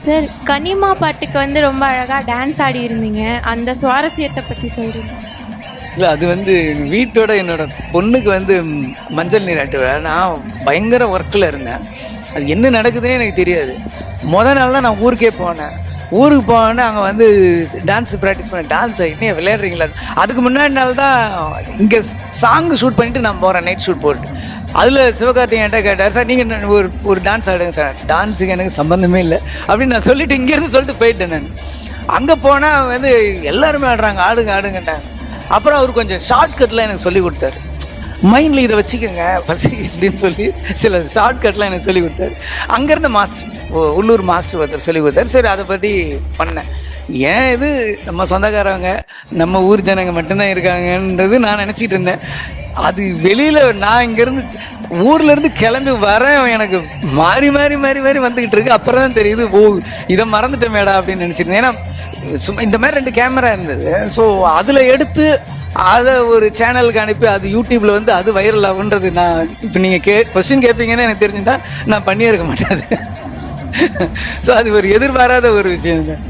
Sir, கனிமா பாட்டுக்கு வந்து ரொம்ப அழகா டான்ஸ் ஆடி இருந்தீங்க. அந்த சுவாரஸ்யத்த பத்தி சொல்றீங்க? இல்லை, அது வந்து வீட்டோட என்னோட பொண்ணுக்கு வந்து மஞ்சள் நீராட்டு விழா. நான் பயங்கர ஒர்க்கில் இருந்தேன். அது என்ன நடக்குதுன்னே எனக்கு தெரியாது. நாள் தான் நான் ஊருக்கே போனேன். ஊருக்கு போனேன்னா அங்கே வந்து டான்ஸ் ப்ராக்டிஸ் பண்ணேன். டான்ஸ் இன்னும் விளையாடுறீங்களா? அதுக்கு முன்னாடி நாள் தான் இங்கே சாங்கு ஷூட் பண்ணிவிட்டு நான் போகிறேன், நைட் ஷூட் போட்டு. அதில் சிவகார்த்திகேயன் என்கிட்ட கேட்டார், சார் நீங்கள் ஒரு டான்ஸ் ஆடுங்க சார். டான்ஸுக்கு எனக்கு சம்மந்தமே இல்லை அப்படின்னு நான் சொல்லிவிட்டு இங்கேருந்து சொல்லிட்டு போயிட்டேன். நான் அங்கே போனால் வந்து எல்லாருமே ஆடுறாங்க, ஆடுங்க ஆடுங்கட்டாங்க. அப்புறம் அவர் கொஞ்சம் ஷார்ட்கட்லாம் எனக்கு சொல்லி கொடுத்தாரு. மைண்டில் இதை வச்சுக்கோங்க பசி அப்படின்னு சொல்லி சில ஷார்ட்கட்லாம் எனக்கு சொல்லி கொடுத்தாரு. அங்கேருந்து மாஸ்டர், உள்ளூர் மாஸ்டர் ஒருத்தர் சொல்லி கொடுத்தாரு. சரி, அதை பற்றி பண்ணேன். ஏன் இது நம்ம சொந்தக்காரவங்க, நம்ம ஊர் ஜனங்க மட்டும்தான் இருக்காங்கன்றது நான் நினச்சிக்கிட்டு இருந்தேன். அது வெளியில் நான் இங்கேருந்து ஊர்லேருந்து கிளம்பி வரேன், எனக்கு மாறி மாறி மாறி மாறி வந்துக்கிட்டு இருக்கு. அப்புறம் தான் தெரியுது, ஓ இதை மறந்துட்டேன் மேடா அப்படின்னு நினச்சிருந்தேன். ஏன்னா சும்மா இந்த மாதிரி 2 கேமரா இருந்தது. ஸோ அதில் எடுத்து அதை ஒரு சேனலுக்கு அனுப்பி அது யூடியூப்பில் வந்து அது வைரல் ஆகுன்றது நான் இப்போ நீங்கள் கொஸ்டின் கேட்பீங்கன்னு எனக்கு தெரிஞ்சுதான் நான் பண்ணியிருக்க மாட்டேன். ஸோ அது ஒரு எதிர்பாராத ஒரு விஷயம் தான்.